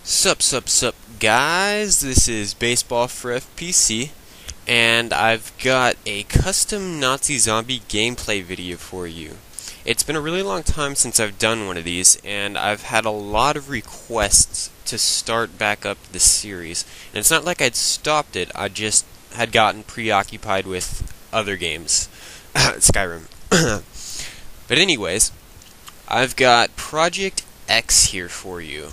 Sup, guys, this is Baseball for FPC, and I've got a custom Nazi Zombie gameplay video for you. It's been a really long time since I've done one of these, and I've had a lot of requests to start back up the series. And it's not like I'd stopped it, I just had gotten preoccupied with other games. Skyrim. But anyways, I've got Project X here for you.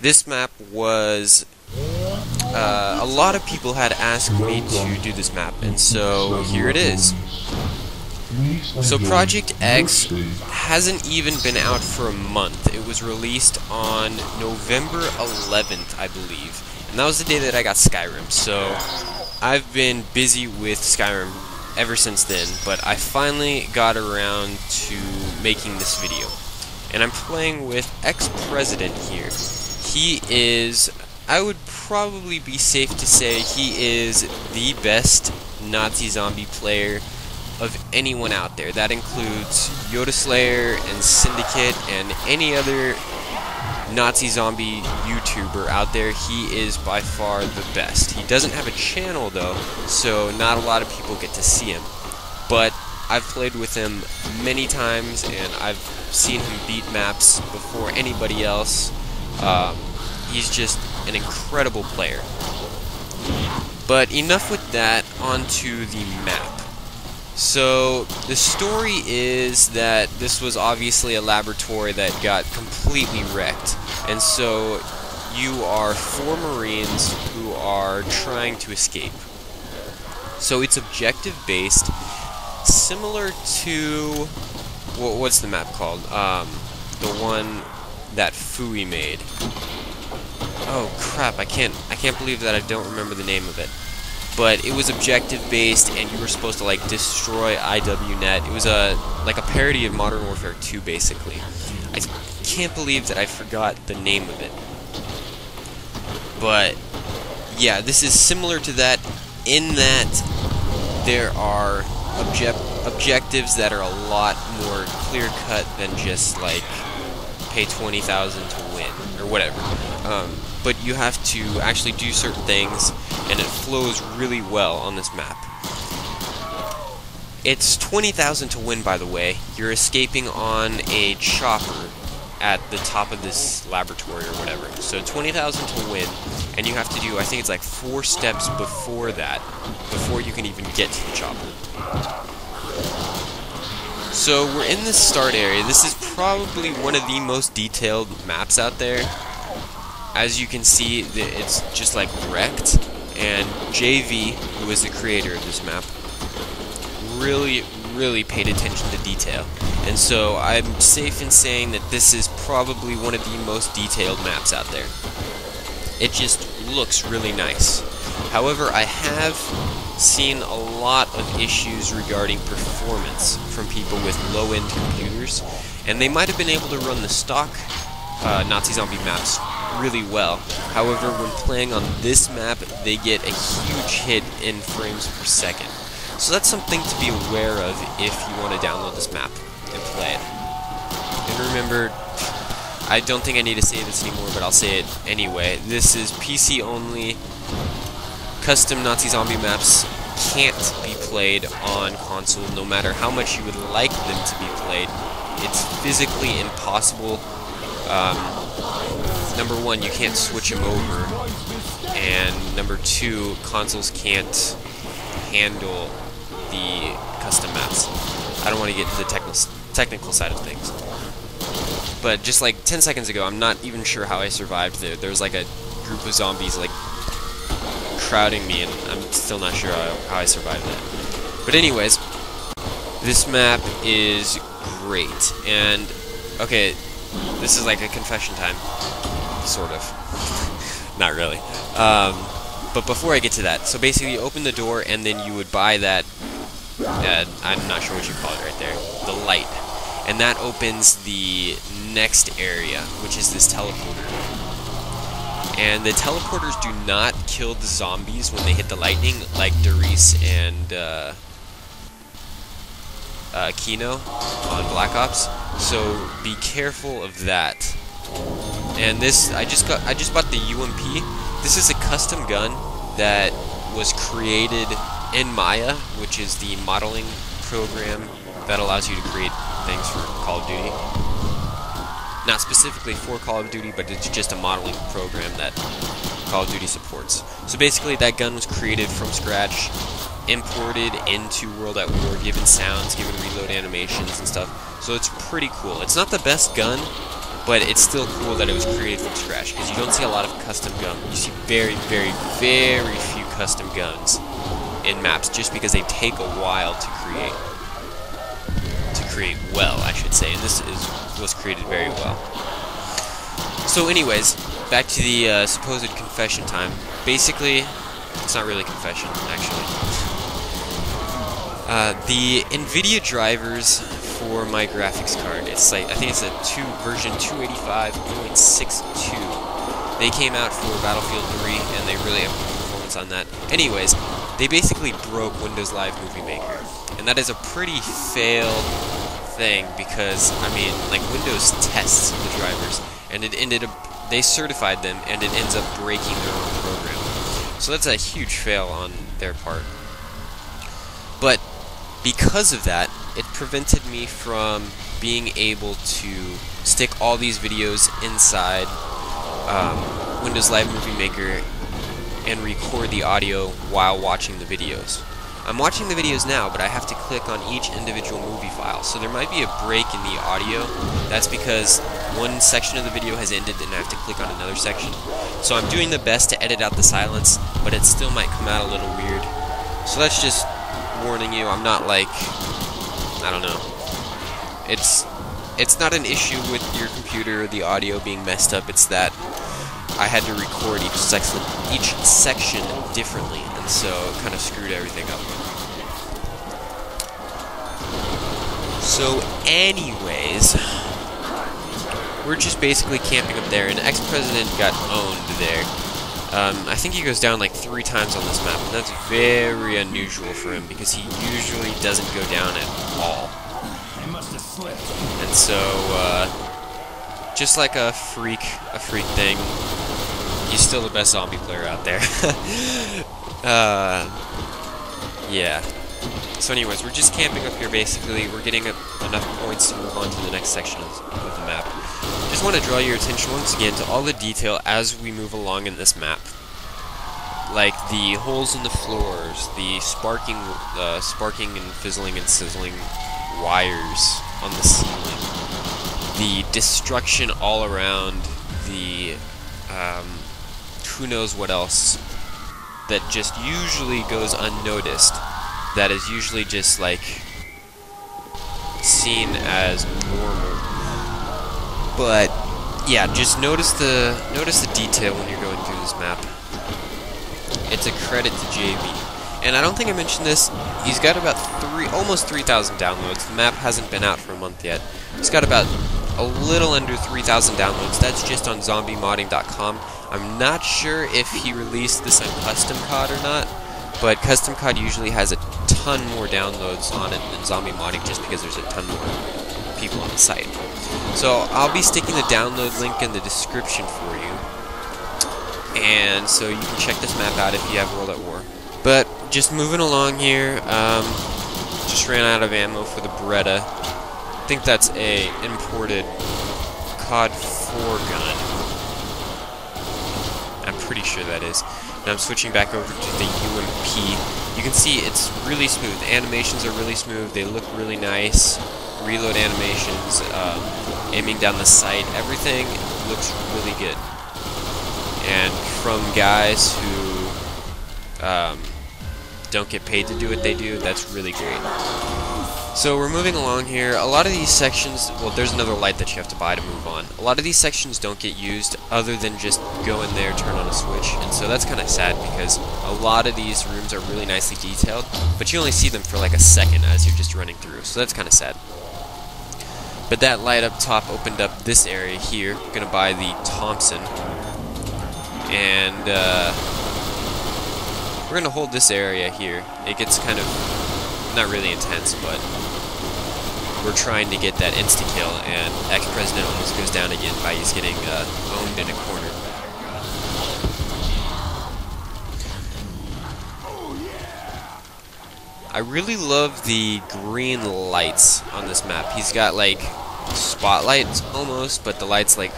This map was, a lot of people had asked me to do this map, and so here it is. So Project X hasn't even been out for a month. It was released on November 11th, I believe, and that was the day that I got Skyrim, so I've been busy with Skyrim ever since then, but I finally got around to making this video. And I'm playing with X-President here. He is, I would probably be safe to say, he is the best Nazi zombie player of anyone out there. That includes Yoda Slayer and Syndicate and any other Nazi zombie YouTuber out there. He is by far the best. He doesn't have a channel though, so not a lot of people get to see him. But I've played with him many times, and I've seen him beat maps before anybody else. He's just an incredible player. But enough with that, onto the map. So, the story is that this was obviously a laboratory that got completely wrecked. And so, you are 4 Marines who are trying to escape. So it's objective based, similar to, what's the map called? The one that Fui made. Oh crap, I can't believe that I don't remember the name of it. But it was objective based, and you were supposed to like destroy IWNet. It was like a parody of Modern Warfare 2 basically. I can't believe that I forgot the name of it. But yeah, this is similar to that in that there are objectives that are a lot more clear cut than just like pay 20,000 to win or whatever. But you have to actually do certain things, and it flows really well on this map. It's 20,000 to win, by the way. You're escaping on a chopper at the top of this laboratory or whatever. So 20,000 to win, and you have to do, I think it's like 4 steps before that, before you can even get to the chopper. So we're in this start area. This is probably one of the most detailed maps out there. As you can see, it's just like wrecked, and JV, who is the creator of this map, really paid attention to detail. And so I'm safe in saying that this is probably one of the most detailed maps out there. It just looks really nice. However, I have seen a lot of issues regarding performance from people with low-end computers, and they might have been able to run the stock Nazi zombie maps really well. However, when playing on this map, they get a huge hit in frames per second. So that's something to be aware of if you want to download this map and play it. And remember, I don't think I need to say this anymore, but I'll say it anyway. This is PC only. Custom Nazi zombie maps can't be played on console, no matter how much you would like them to be played. It's physically impossible. Number 1, you can't switch them over, and number 2, consoles can't handle the custom maps. I don't want to get into the technical side of things. But just like 10 seconds ago, I'm not even sure how I survived there. There was like a group of zombies like crowding me, and I'm still not sure how I survived that. But anyways, this map is great, and okay, this is like a confession time, sort of. Not really. But before I get to that, so basically you open the door, and then you would buy that, I'm not sure what you call it right there, the light. And that opens the next area, which is this teleporter. And the teleporters do not kill the zombies when they hit the lightning, like Darius and Kino on Black Ops. So be careful of that. And this, I just bought the UMP. This is a custom gun that was created in Maya, which is the modeling program that allows you to create things for Call of Duty. Not specifically for Call of Duty, but it's just a modeling program that Call of Duty supports. So basically that gun was created from scratch, imported into World at War, given sounds, given reload animations and stuff. So it's pretty cool. It's not the best gun, but it's still cool that it was created from scratch, because you don't see a lot of custom guns. You see very, very, very few custom guns in maps, just because they take a while to create. Well, I should say, and this was created very well. So anyways, back to the supposed confession time. Basically, it's not really confession, actually. The NVIDIA drivers for my graphics card, it's like, I think it's a version 285.62. They came out for Battlefield 3, and they really have good performance on that. Anyways, they basically broke Windows Live Movie Maker, and that is a pretty failed thing, because, I mean, like, Windows tests the drivers, and it ended up, they certified them, and it ends up breaking their own program. So that's a huge fail on their part. But because of that, it prevented me from being able to stick all these videos inside Windows Live Movie Maker and record the audio while watching the videos. I'm watching the videos now, but I have to click on each individual movie file, so there might be a break in the audio. That's because one section of the video has ended and I have to click on another section. So I'm doing the best to edit out the silence, but it still might come out a little weird. So that's just warning you. I'm not like, I don't know. It's not an issue with your computer or the audio being messed up. It's that I had to record each section differently, and so it kind of screwed everything up. So anyways, we're just basically camping up there, and ex-president got owned there. I think he goes down like 3 times on this map, and that's very unusual for him, because he usually doesn't go down at all. And so, just like a freak thing, he's still the best zombie player out there. Yeah. So anyways, we're just camping up here basically. We're getting enough points to move on to the next section of the map. Just want to draw your attention once again to all the detail as we move along in this map. Like the holes in the floors, the sparking and fizzling and sizzling wires on the ceiling, the destruction all around, the who knows what else that just usually goes unnoticed, that is usually just like seen as normal. But yeah, just notice the detail when you're going through this map. It's a credit to JB. And I don't think I mentioned this, he's got about almost 3,000 downloads. The map hasn't been out for a month yet. He's got about a little under 3,000 downloads. That's just on zombiemodding.com. I'm not sure if he released this on Custom COD or not, but Custom COD usually has a ton more downloads on it than Zombie Modding, just because there's a ton more people on the site. So I'll be sticking the download link in the description for you, and so you can check this map out if you have World at War. But just moving along here, just ran out of ammo for the Beretta. I think that's a imported COD 4 gun. I'm pretty sure that is. Now I'm switching back over to the UMP. You can see it's really smooth. The animations are really smooth. They look really nice. Reload animations, aiming down the sight, everything looks really good. And from guys who don't get paid to do what they do, that's really great. So we're moving along here. A lot of these sections, well, there's another light that you have to buy to move on. A lot of these sections don't get used other than just go in there, turn on a switch, and so that's kind of sad, because a lot of these rooms are really nicely detailed, but you only see them for like a second as you're just running through, so that's kind of sad. But that light up top opened up this area here. I'm gonna buy the Thompson, and we're gonna hold this area here. It gets kind of not really intense, but we're trying to get that insta-kill, and ex-president almost goes down again by he's getting owned in a corner. I really love the green lights on this map. He's got like spotlights almost, but the lights, like,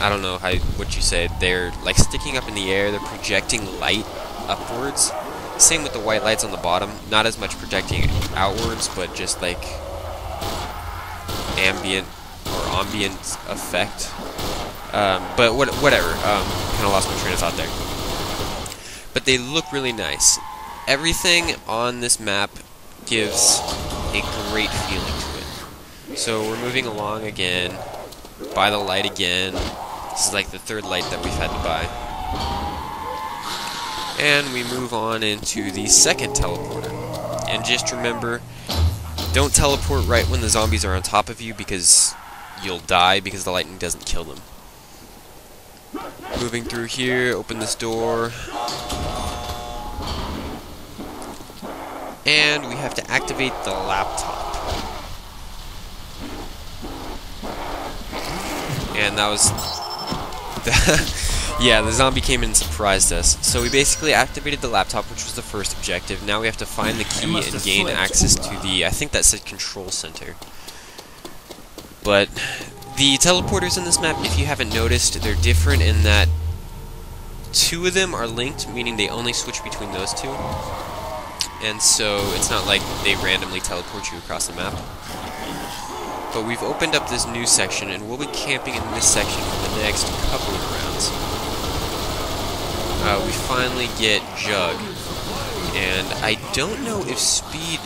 I don't know what you say, they're like sticking up in the air, they're projecting light upwards. Same with the white lights on the bottom, not as much projecting outwards, but just like ambient effect. But whatever, kind of lost my train of thought there. But they look really nice. Everything on this map gives a great feeling to it. So we're moving along again, buy the light again. This is like the third light that we've had to buy. And we move on into the second teleporter. And just remember, don't teleport right when the zombies are on top of you, because you'll die because the lightning doesn't kill them. Moving through here, open this door. And we have to activate the laptop. And that was... yeah, the zombie came in and surprised us. So we basically activated the laptop, which was the first objective. Now we have to find the key and gain access to the... I think that said control center. But the teleporters in this map, if you haven't noticed, they're different in that 2 of them are linked, meaning they only switch between those 2. And so it's not like they randomly teleport you across the map. But we've opened up this new section, and we'll be camping in this section for the next couple of rounds. We finally get Jug, and I don't know if speed,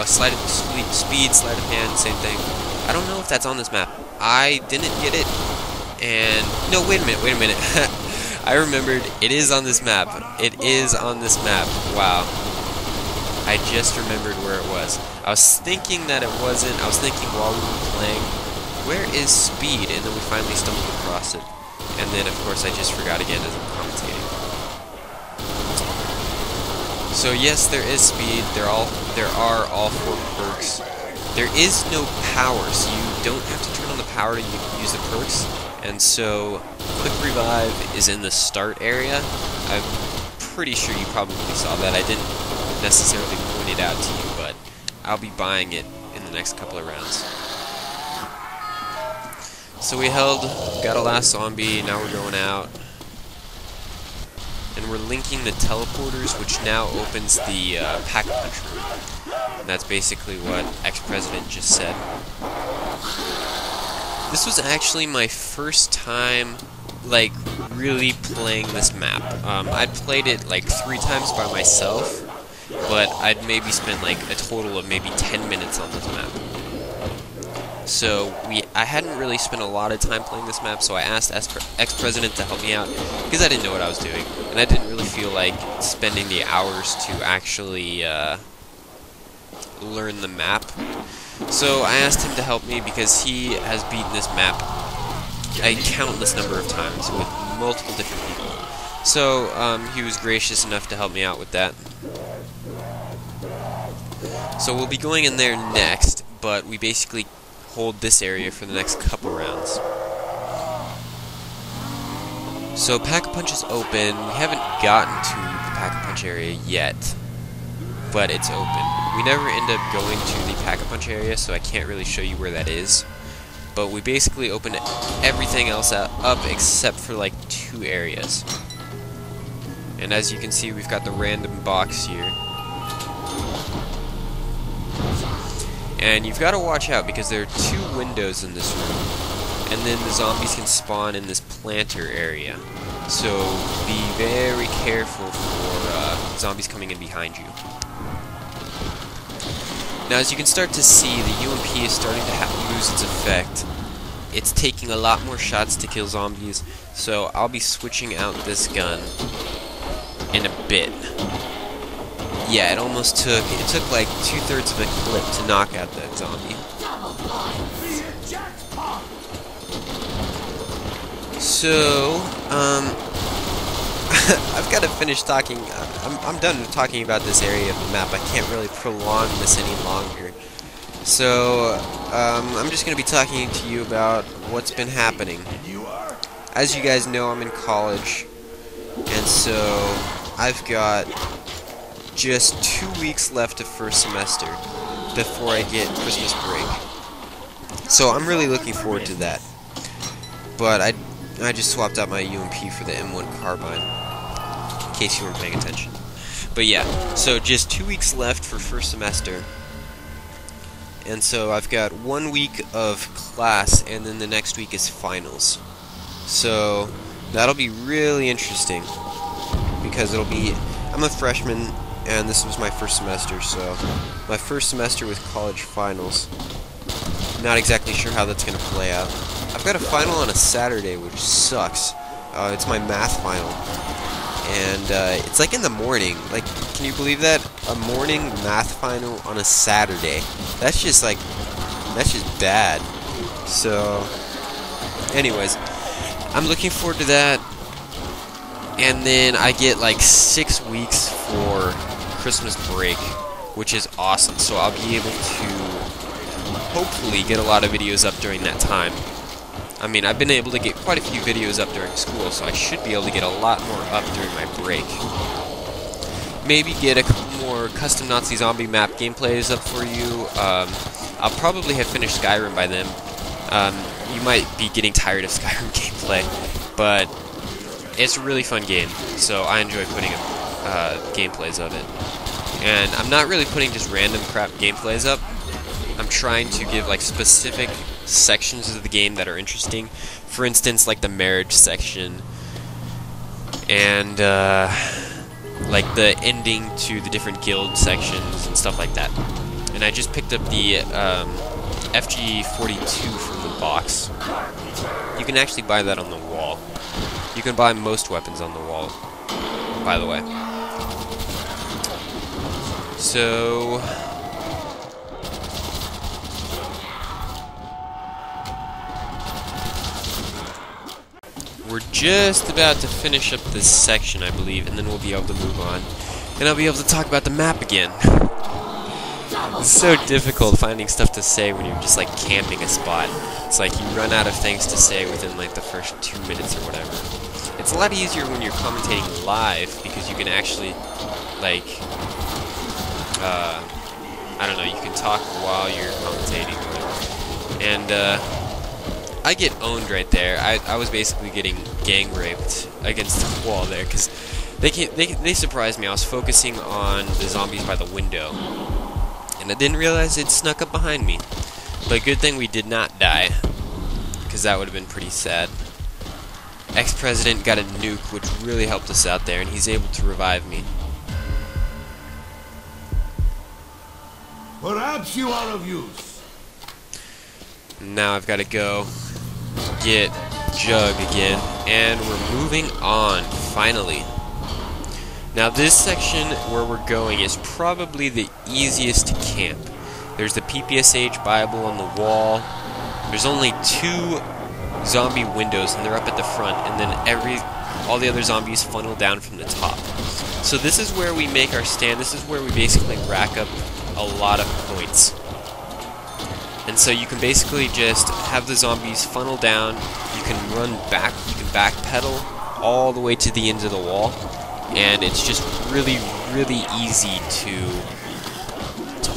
sleight of hand, same thing. I don't know if that's on this map. I didn't get it, and no, wait a minute. I remembered, it is on this map. It is on this map. Wow. I just remembered where it was. I was thinking that it wasn't. I was thinking while we were playing, where is speed? And then we finally stumbled across it. And then, of course, I just forgot again as I'm commentating. So yes, there is speed. There are all 4 perks. There is no power, so you don't have to turn on the power to use the perks. And so, quick revive is in the start area. I'm pretty sure you probably saw that. I didn't necessarily point it out to you, but I'll be buying it in the next couple of rounds. So we got a last zombie, now we're going out. And we're linking the teleporters, which now opens the Pack-a-Punch room. And that's basically what ex-president just said. This was actually my first time, like, really playing this map. I'd played it like 3 times by myself, but I'd maybe spent like a total of maybe 10 minutes on this map. So I hadn't really spent a lot of time playing this map, so I asked ex-president to help me out, because I didn't know what I was doing, and I didn't really feel like spending the hours to actually learn the map. So I asked him to help me because he has beaten this map a countless number of times with multiple different people. So he was gracious enough to help me out with that. So we'll be going in there next, but we basically hold this area for the next couple rounds. So Pack-a-Punch is open. We haven't gotten to the Pack-a-Punch area yet, but it's open. We never end up going to the Pack-a-Punch area, so I can't really show you where that is. But we basically open everything else up except for like 2 areas. And as you can see, we've got the random box here. And you've got to watch out because there are 2 windows in this room. And then the zombies can spawn in this planter area. So be very careful for zombies coming in behind you. Now as you can start to see, the UMP is starting to lose its effect. It's taking a lot more shots to kill zombies, so I'll be switching out this gun in a bit. Yeah, it took like 2/3 of a clip to knock out that zombie. So, I've got to finish talking. I'm done talking about this area of the map. I can't really prolong this any longer. So, I'm just going to be talking to you about what's been happening. As you guys know, I'm in college, and so I've got just 2 weeks left of first semester before I get Christmas break. So I'm really looking forward to that. But I just swapped out my UMP for the M1 carbine, in case you weren't paying attention. But yeah, so just 2 weeks left for first semester. And so I've got 1 week of class, and then the next week is finals. So that'll be really interesting, because I'm a freshman, and this was my first semester, so my first semester with college finals. Not exactly sure how that's going to play out. I've got a final on a Saturday, which sucks. It's my math final. And it's like in the morning. Like, can you believe that? A morning math final on a Saturday. That's just bad. So, anyways, I'm looking forward to that. And then I get like 6 weeks for Christmas break, which is awesome. So I'll be able to hopefully get a lot of videos up during that time. I mean, I've been able to get quite a few videos up during school, so I should be able to get a lot more up during my break. Maybe get a couple more custom Nazi zombie map gameplays up for you. I'll probably have finished Skyrim by then. You might be getting tired of Skyrim gameplay, but it's a really fun game, so I enjoy putting up gameplays of it. And I'm not really putting just random crap gameplays up. I'm trying to give like specific sections of the game that are interesting. For instance, like the marriage section, and like the ending to the different guild sections and stuff like that. And I just picked up the FG42 from the box. You can actually buy that on the wall. You can buy most weapons on the wall, by the way. So we're just about to finish up this section, I believe, and then we'll be able to move on. And I'll be able to talk about the map again. It's so difficult finding stuff to say when you're just like camping a spot. It's like you run out of things to say within like the first 2 minutes or whatever. It's a lot easier when you're commentating live, because you can actually, like, I don't know, you can talk while you're commentating or whatever. And, I get owned right there. I was basically getting gang raped against the wall there, because they surprised me. I was focusing on the zombies by the window, and I didn't realize it snuck up behind me. But good thing we did not die, because that would have been pretty sad. Ex-President got a nuke, which really helped us out there, and he's able to revive me. Perhaps you are of use. Now I've got to go get Jug again, and we're moving on, finally. Now this section where we're going is probably the easiest to camp. There's the PPSH Bible on the wall. There's only 2 zombie windows, and they're up at the front, and then all the other zombies funnel down from the top. So this is where we make our stand. This is where we basically rack up a lot of points. And so you can basically just have the zombies funnel down. You can run back. You can backpedal all the way to the ends of the wall, and it's just really, really easy to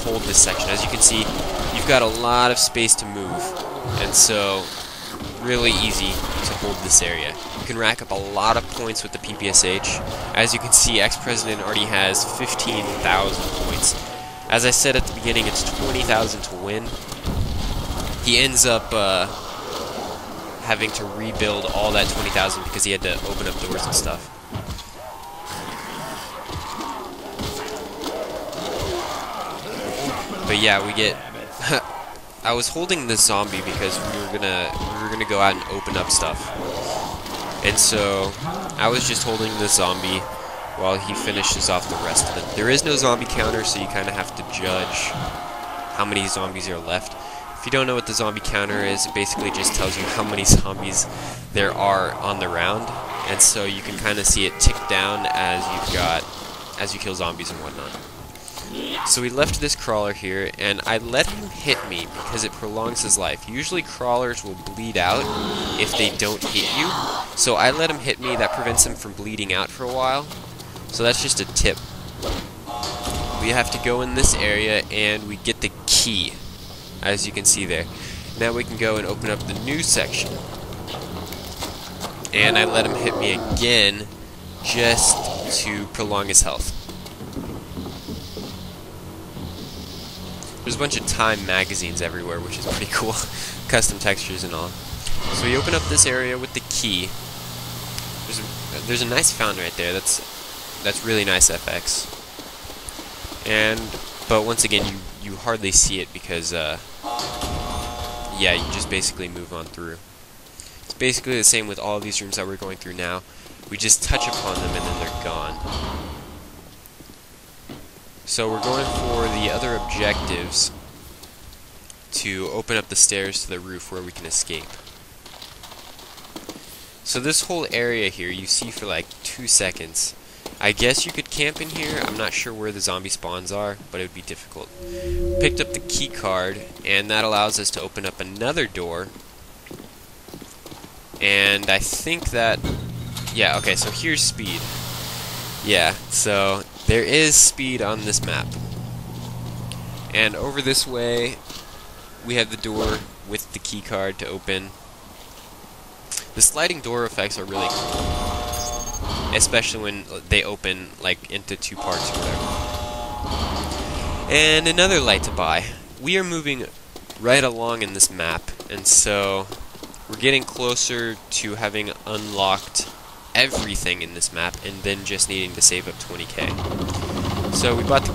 hold this section. As you can see, you've got a lot of space to move, and so really easy to hold this area. You can rack up a lot of points with the PPSH. As you can see, Ex-President already has 15,000 points. As I said at the beginning, it's 20,000 to win. He ends up having to rebuild all that 20,000 because he had to open up doors and stuff. But yeah, we get. I was holding this zombie because we were gonna go out and open up stuff, and so I was just holding the zombie while he finishes off the rest of it. There is no zombie counter, so you kind of have to judge how many zombies are left. If you don't know what the zombie counter is, it basically just tells you how many zombies there are on the round, and so you can kind of see it tick down as you kill zombies and whatnot. So we left this crawler here, and I let him hit me because it prolongs his life. Usually crawlers will bleed out if they don't hit you, so I let him hit me. That prevents him from bleeding out for a while. So that's just a tip. We have to go in this area and we get the key, as you can see there. Now we can go and open up the new section. And I let him hit me again just to prolong his health. There's a bunch of Time magazines everywhere, which is pretty cool. Custom textures and all. So we open up this area with the key. There's a nice fountain right there. That's really nice FX. But once again, you hardly see it because yeah, you just basically move on through. It's basically the same with all of these rooms that we're going through now. We just touch upon them and then they're gone. So we're going for the other objectives to open up the stairs to the roof where we can escape. So this whole area here you see for like 2 seconds. I guess you could camp in here. I'm not sure where the zombie spawns are, but it would be difficult. Picked up the key card, and that allows us to open up another door. And I think that... yeah, okay, so here's speed. Yeah, so there is speed on this map. And over this way, we have the door with the key card to open. The sliding door effects are really cool. Especially when they open like into 2 parts or whatever. And another light to buy. We are moving right along in this map, and so we're getting closer to having unlocked everything in this map, and then just needing to save up 20k. So we bought the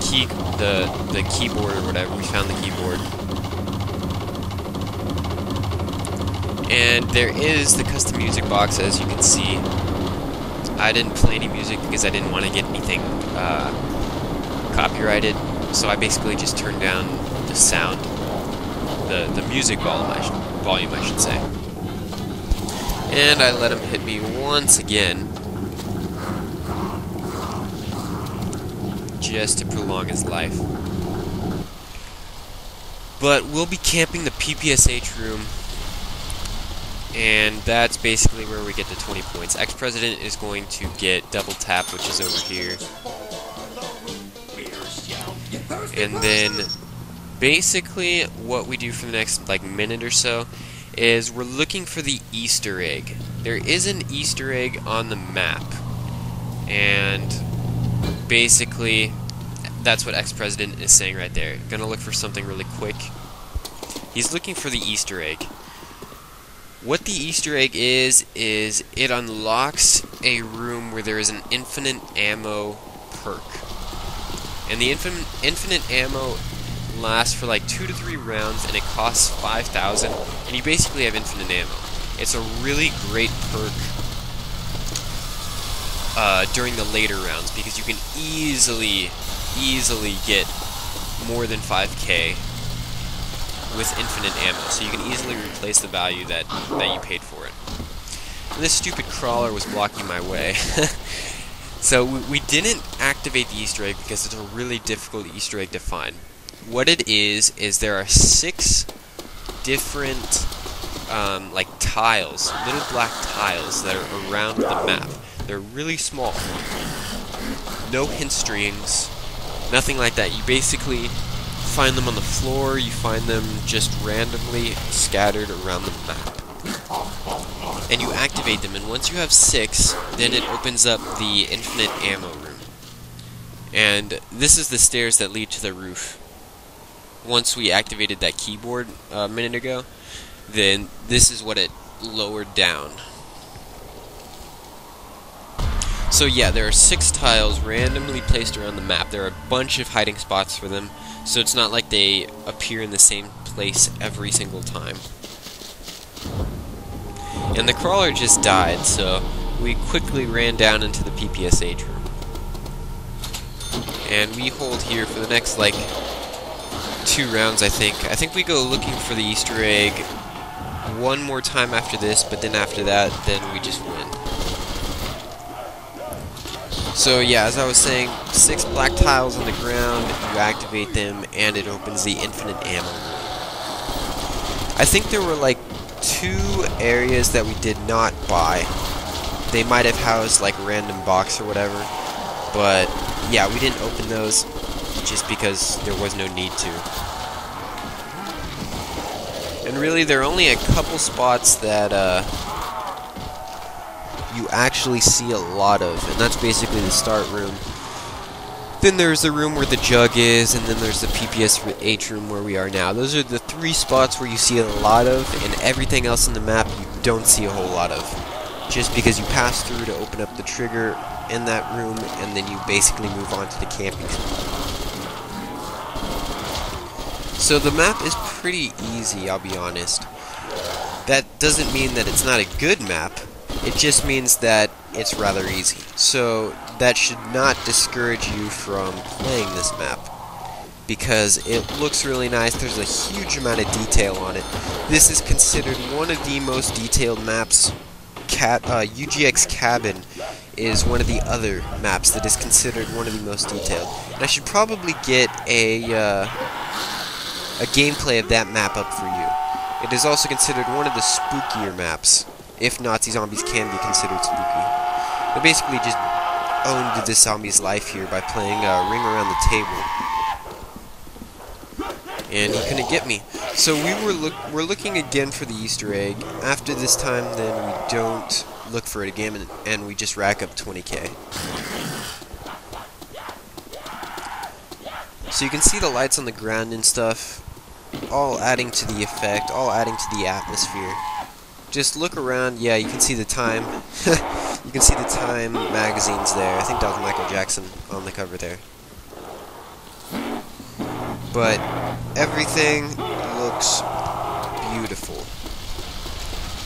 keyboard or whatever. We found the keyboard, and there is the custom music box, as you can see. I didn't play any music because I didn't want to get anything copyrighted, so I basically just turned down the sound, the music volume, I should say. And I let him hit me once again, just to prolong his life. But we'll be camping the PPSH room, and that's basically where we get the 20 points. Ex-President is going to get double tap, which is over here. And then basically what we do for the next like minute or so is we're looking for the Easter egg. There is an Easter egg on the map, and basically that's what Ex-President is saying right there. Gonna look for something really quick. He's looking for the Easter egg. What the Easter egg is it unlocks a room where there is an infinite ammo perk. And the infinite ammo lasts for like 2 to 3 rounds, and it costs 5,000, and you basically have infinite ammo. It's a really great perk during the later rounds, because you can easily get more than 5k with infinite ammo, so you can easily replace the value that you paid for it. And this stupid crawler was blocking my way. So we didn't activate the Easter egg because it's a really difficult Easter egg to find. What it is there are 6 different like tiles, little black tiles that are around the map. They're really small. No hint strings, nothing like that. You basically find them on the floor, you find them just randomly scattered around the map. And you activate them, and once you have 6, then it opens up the infinite ammo room. And this is the stairs that lead to the roof. Once we activated that keyboard a minute ago, then this is what it lowered down. So yeah, there are 6 tiles randomly placed around the map. There are a bunch of hiding spots for them, so it's not like they appear in the same place every single time. And the crawler just died, so we quickly ran down into the PPSH room. And we hold here for the next, like, 2 rounds, I think. I think we go looking for the Easter egg one more time after this, but then after that, then we just win. So yeah, as I was saying, 6 black tiles on the ground, you activate them, and it opens the infinite ammo room. I think there were like 2 areas that we did not buy. They might have housed like random box or whatever, but yeah, we didn't open those just because there was no need to. And really, there are only a couple spots that you actually see a lot of, and that's basically the start room. Then there's the room where the jug is, and then there's the PPSH room where we are now. Those are the 3 spots where you see a lot of, and everything else in the map you don't see a whole lot of. Just because you pass through to open up the trigger in that room, and then you basically move on to the camping spot. So the map is pretty easy, I'll be honest. That doesn't mean that it's not a good map, it just means that it's rather easy. So that should not discourage you from playing this map, because it looks really nice. There's a huge amount of detail on it. This is considered one of the most detailed maps. UGX Cabin is one of the other maps that is considered one of the most detailed. And I should probably get a gameplay of that map up for you. It is also considered one of the spookier maps, if Nazi zombies can be considered spooky. I basically just owned this zombie's life here by playing Ring Around the Table. And he couldn't get me. So we're looking again for the Easter egg. After this time, then we don't look for it again, and we just rack up 20k. So you can see the lights on the ground and stuff, all adding to the effect, all adding to the atmosphere. Just look around. Yeah, you can see the time. You can see the Time magazines there. I think that was Michael Jackson on the cover there. But everything looks beautiful.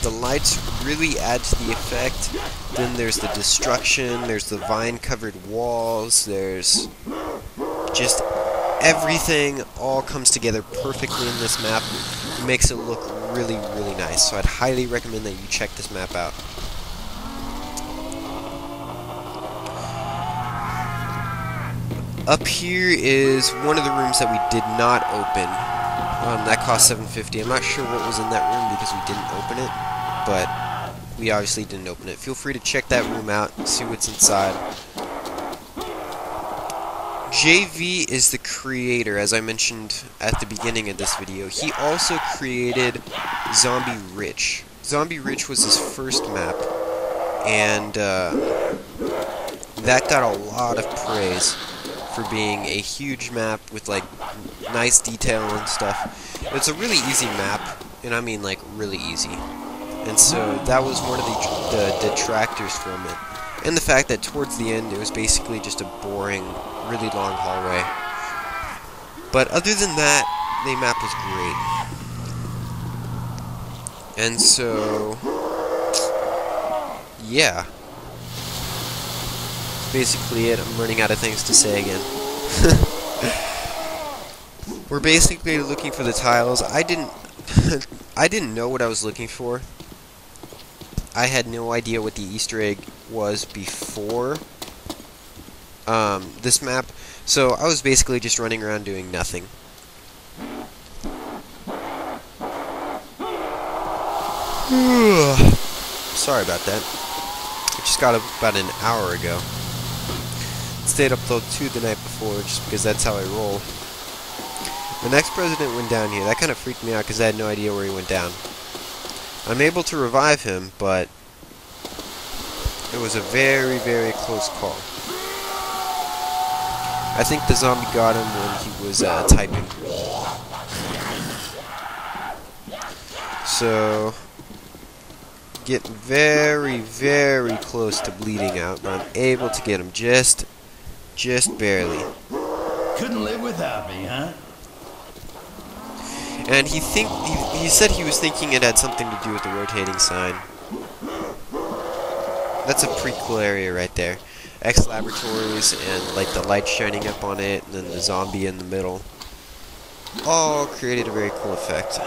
The lights really add to the effect. Then there's the destruction, there's the vine-covered walls, there's just everything all comes together perfectly in this map. It makes it look really, really nice. So I'd highly recommend that you check this map out. Up here is one of the rooms that we did not open. That cost $750. I'm not sure what was in that room because we didn't open it, but we obviously didn't open it. Feel free to check that room out and see what's inside. JV is the creator, as I mentioned at the beginning of this video. He also created Zombie Rich. Zombie Rich was his first map, and that got a lot of praise for being a huge map with like nice detail and stuff. It's a really easy map, and I mean like really easy. And so that was one of the detractors from it. And the fact that towards the end it was basically just a boring, really long hallway. But other than that, the map was great. And so, yeah. Basically it. I'm running out of things to say again. We're basically looking for the tiles. I didn't know what I was looking for. I had no idea what the Easter egg was before this map, so I was basically just running around doing nothing. Sorry about that. I just got up about an hour ago. Stayed up till 2 the night before, just because that's how I roll. The next president went down here. That kind of freaked me out because I had no idea where he went down. I'm able to revive him, but it was a very, very close call. I think the zombie got him when he was typing. So, getting very, very close to bleeding out, but I'm able to get him just barely. Couldn't live without me, huh? And he said he was thinking it had something to do with the rotating sign. That's a pretty cool area right there. X Laboratories and like the light shining up on it, and then the zombie in the middle. All created a very cool effect.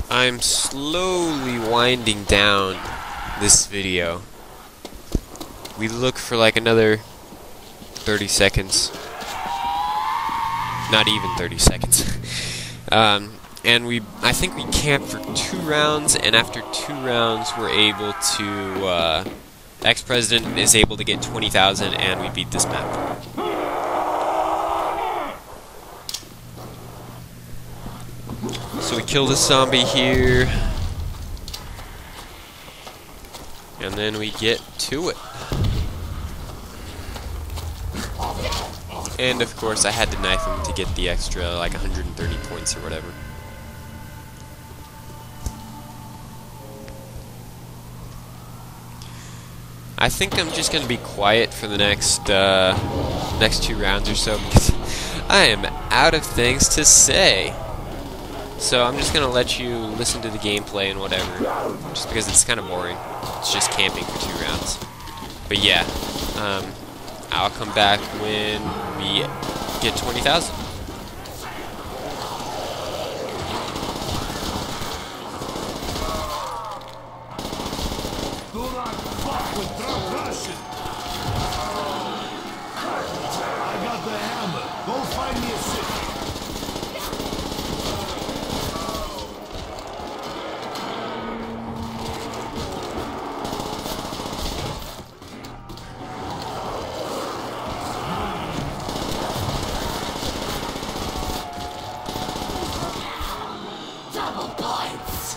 I'm slowly winding down this video. We look for like another 30 seconds. Not even 30 seconds. And I think we camped for 2 rounds, and after 2 rounds, we're able to, ex-president is able to get 20,000, and we beat this map. So we kill this zombie here, and then we get to it. And of course I had to knife him to get the extra, like 130 points or whatever. I think I'm just gonna be quiet for the next 2 rounds or so, because I am out of things to say. So I'm just gonna let you listen to the gameplay and whatever, just because it's kind of boring. It's just camping for 2 rounds. But yeah, I'll come back when we get 20,000. Do not fuck with drunk Russian. I got the hammer. Go find me a city. Double points.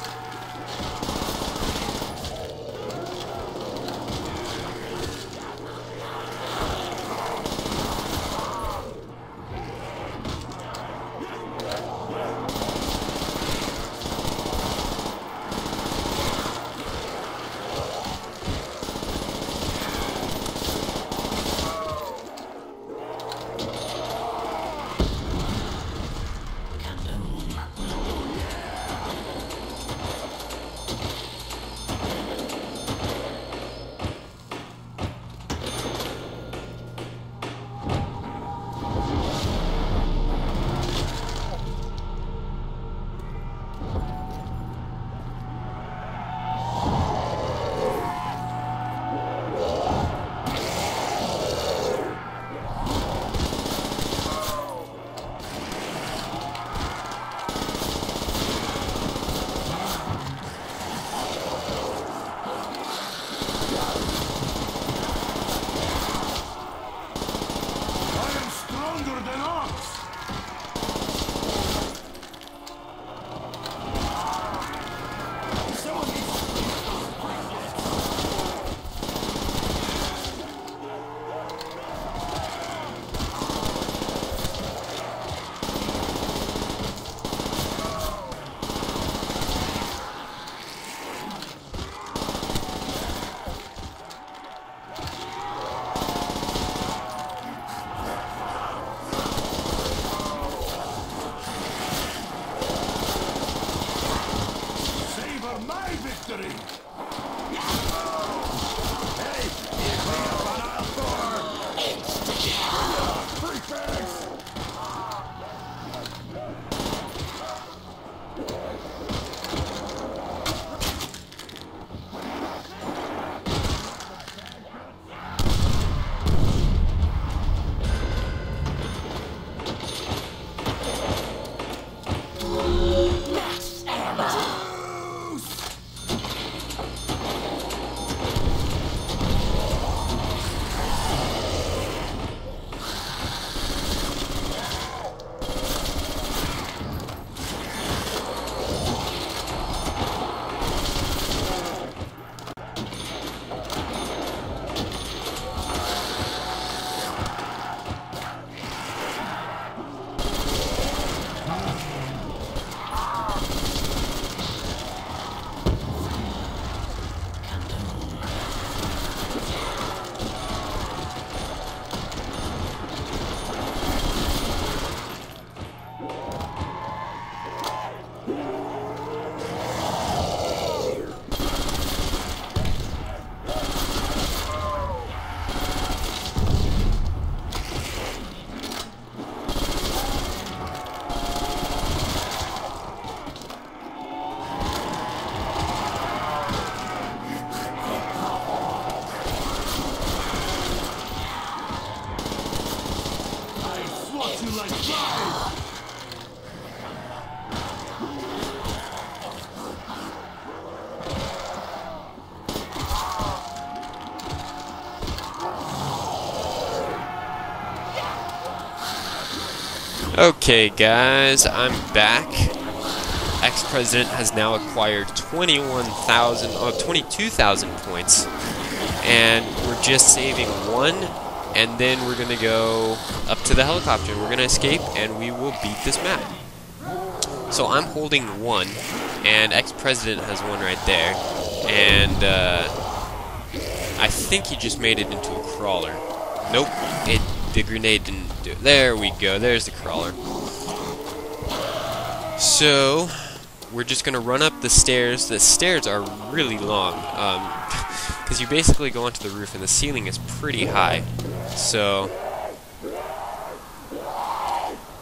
Okay, guys, I'm back. Ex-President has now acquired 22,000 points, and we're just saving one, and then we're gonna go up to the helicopter. We're gonna escape, and we will beat this map. So I'm holding one, and Ex-President has one right there, and I think he just made it into a crawler. Nope, the grenade didn't do it. There we go, there's the crawler. So, we're just gonna run up the stairs. The stairs are really long, because you basically go onto the roof and the ceiling is pretty high. So,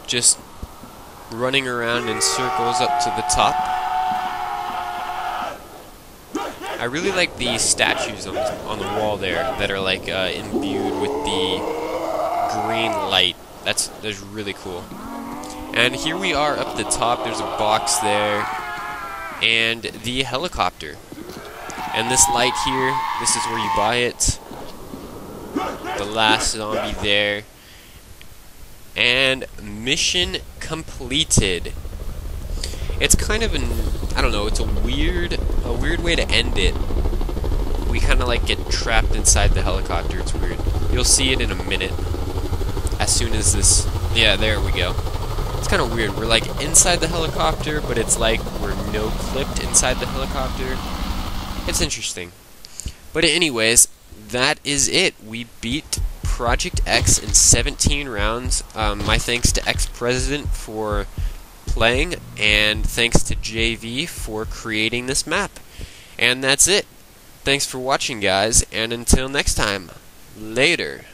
just running around in circles up to the top. I really like the statues on the wall there that are like imbued with the green light. That's really cool. And here we are up the top. There's a box there, and the helicopter. And this light here, this is where you buy it. The last zombie there. And mission completed. It's kind of I don't know, it's a weird way to end it. We kind of like get trapped inside the helicopter. It's weird. You'll see it in a minute. As soon as this, yeah, there we go. It's kind of weird. We're like inside the helicopter, but it's like we're no-clipped inside the helicopter. It's interesting. But anyways, that is it. We beat Project X in 17 rounds. My thanks to Ex-President for playing, and thanks to JV for creating this map. And that's it. Thanks for watching, guys, and until next time, later.